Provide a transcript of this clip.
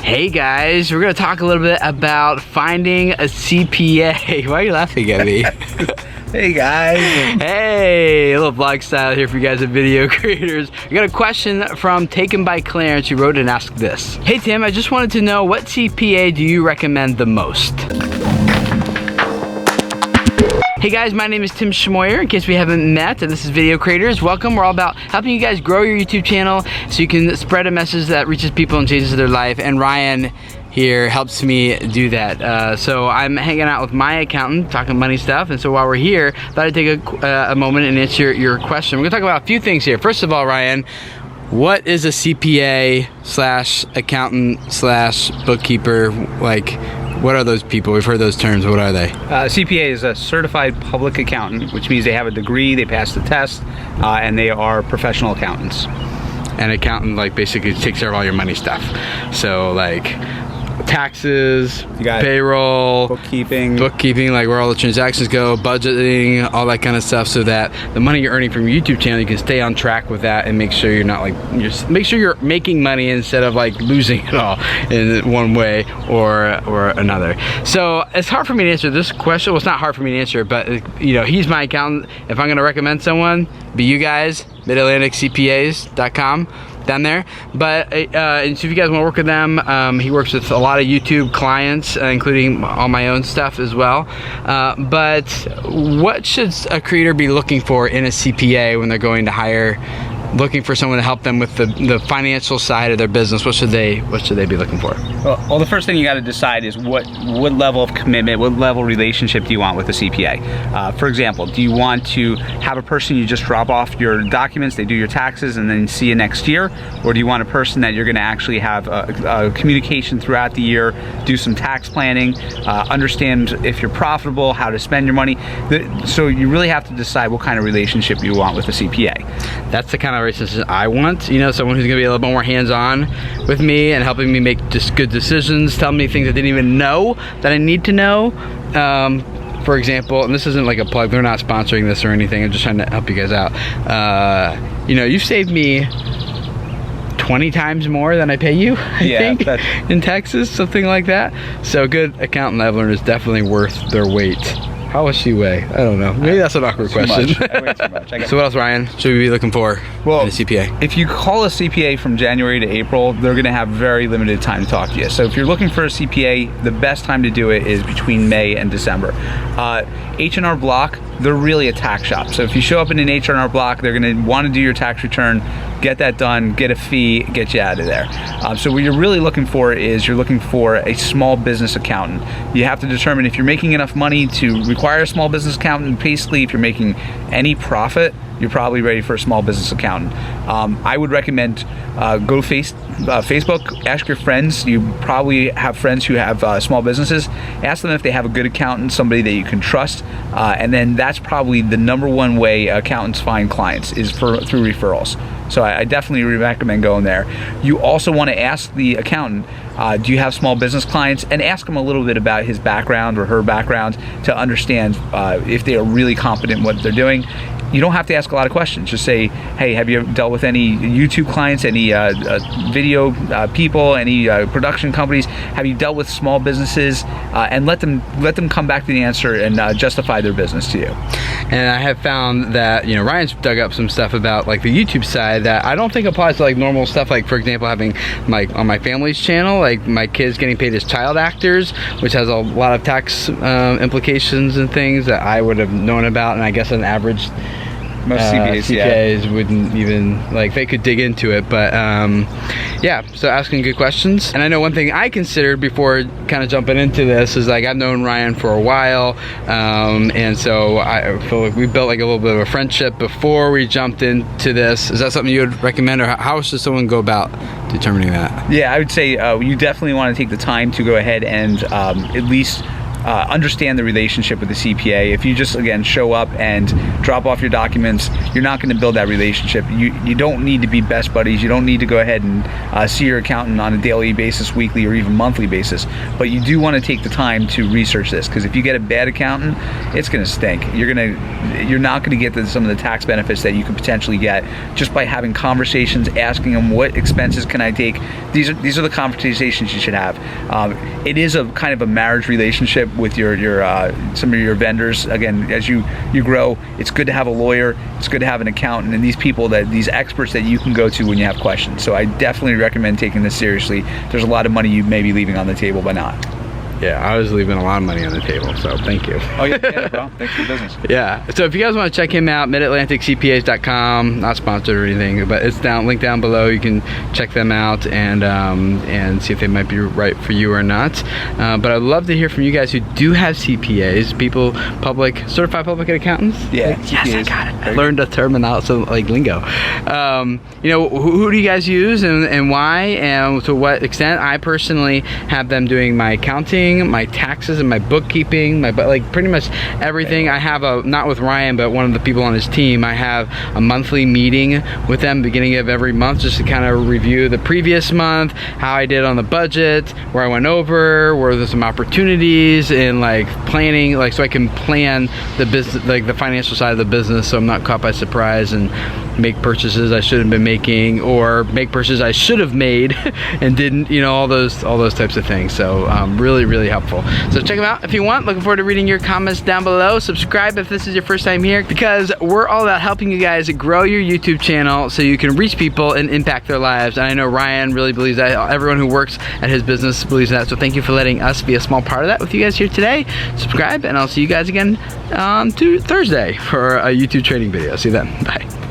Hey guys, we're gonna talk a little bit about finding a CPA. Why are you laughing at me? Hey guys. Hey, a little vlog style here for you guys at video creators. We got a question from Taken by Clarence who wrote and asked this. Hey Tim, I just wanted to know, what CPA do you recommend the most? Hey guys, my name is Tim Schmoyer, in case we haven't met, and this is Video Creators. Welcome. We're all about helping you guys grow your YouTube channel so you can spread a message that reaches people and changes their life, and Ryan here helps me do that. So I'm hanging out with my accountant, talking money stuff, and so while we're here, I thought I'd take a moment and answer your question. We're gonna talk about a few things here. First of all, Ryan, what is a CPA slash accountant slash bookkeeper? Like, what are those people? We've heard those terms. What are they? CPA is a certified public accountant, which means they have a degree, they pass the test, and they are professional accountants. An accountant, like, basically takes care of all your money stuff. So, like, taxes, payroll, bookkeeping, like where all the transactions go, budgeting, all that kind of stuff, so that the money you're earning from your YouTube channel, you can stay on track with that and make sure you're not like, make sure you're making money instead of like losing it all in one way or another. So it's hard for me to answer this question. Well, it's not hard for me to answer, but you know, he's my accountant. If I'm gonna recommend someone, be you guys, MidAtlanticCPAs.com. down there. But and so if you guys want to work with them, he works with a lot of YouTube clients, including all my own stuff as well. But what should a creator be looking for in a CPA when they're going to hire, looking for someone to help them with the financial side of their business? What should they be looking for? Well, the first thing you got to decide is what level of commitment, what level relationship do you want with a CPA? For example, do you want to have a person you just drop off your documents, they do your taxes, and then see you next year? Or do you want a person that you're going to actually have a communication throughout the year, do some tax planning, understand if you're profitable, how to spend your money? So you really have to decide what kind of relationship you want with a CPA. That's the kind of relationship I want. You know, someone who's going to be a little bit more hands-on with me and helping me make just good decisions, telling me things I didn't even know that I need to know. For example, and this isn't like a plug, they're not sponsoring this or anything, I'm just trying to help you guys out. You know, you've saved me 20 times more than I pay you, I think, in taxes, something like that. So a good accountant, I've learned, is definitely worth their weight. How much she weigh? I don't know. Maybe that's an awkward question. I weigh too much. So what else, Ryan, should we be looking for in a CPA? If you call a CPA from January to April, they're going to have very limited time to talk to you. So if you're looking for a CPA, the best time to do it is between May and December. H&R Block, they're really a tax shop. So if you show up in an H&R Block, they're going to want to do your tax return, get that done, get a fee, get you out of there. So what you're really looking for is you're looking for a small business accountant. You have to determine if you're making enough money to require a small business accountant. Basically, if you're making any profit, you're probably ready for a small business accountant. I would recommend go to Facebook, ask your friends. You probably have friends who have small businesses. Ask them if they have a good accountant, somebody that you can trust, and then that's probably the #1 way accountants find clients, is through referrals. So I definitely recommend going there. You also want to ask the accountant, do you have small business clients? And ask him a little bit about his background or her background to understand if they are really competent in what they're doing. You don't have to ask a lot of questions. Just say, hey, have you dealt with any YouTube clients, any video people, any production companies? Have you dealt with small businesses? And let them come back to the answer and justify their business to you. And I have found that, you know, Ryan's dug up some stuff about like the YouTube side that I don't think applies to like normal stuff. Like, for example, having like on my family's channel, like my kids getting paid as child actors, which has a lot of tax implications and things that I would have known about, and I guess an average most CPAs wouldn't even, like, they could dig into it. But yeah, so asking good questions. And I know one thing I considered before kind of jumping into this is, like, I've known Ryan for a while, and so I feel like we built like a little bit of a friendship before we jumped into this. Is that something you would recommend, or how should someone go about determining that? Yeah, I would say you definitely want to take the time to go ahead and at least understand the relationship with the CPA. If you just, again, show up and drop off your documents, you're not going to build that relationship. You don't need to be best buddies. You don't need to go ahead and see your accountant on a daily basis, weekly, or even monthly basis. But you do want to take the time to research this, because if you get a bad accountant, it's going to stink. You're not going to get some of the tax benefits that you could potentially get just by having conversations, asking them, what expenses can I take? These are the conversations you should have. It is a kind of a marriage relationship with your some of your vendors. Again, as you grow, it's good to have a lawyer, it's good to have an accountant, and these experts that you can go to when you have questions. So I definitely recommend taking this seriously. There's a lot of money you may be leaving on the table by not. Yeah, I was leaving a lot of money on the table, so thank you. Oh yeah, bro. Thanks for the business. Yeah. So if you guys want to check him out, midatlanticcpas.com, not sponsored or anything, but it's linked down below. You can check them out and see if they might be right for you or not. But I'd love to hear from you guys who do have CPAs, certified public accountants. Yeah. Yes, I got it. I learned a term and also like lingo. Who do you guys use and why, and to what extent? I personally have them doing my accounting, my taxes, and my bookkeeping, pretty much everything. I have not with Ryan, but one of the people on his team, I have a monthly meeting with them beginning of every month, just to kind of review the previous month, how I did on the budget, where I went over, where there's some opportunities, and planning, so I can plan the business, the financial side of the business, so I'm not caught by surprise and make purchases I shouldn't have been making, or make purchases I should have made and didn't, all those types of things. So really helpful. So check them out if you want. Looking forward to reading your comments down below. Subscribe if this is your first time here, because we're all about helping you guys grow your YouTube channel so you can reach people and impact their lives. And I know Ryan really believes that. Everyone who works at his business believes that. So thank you for letting us be a small part of that with you guys here today. Subscribe, and I'll see you guys again on Thursday for a YouTube training video. See you then. Bye.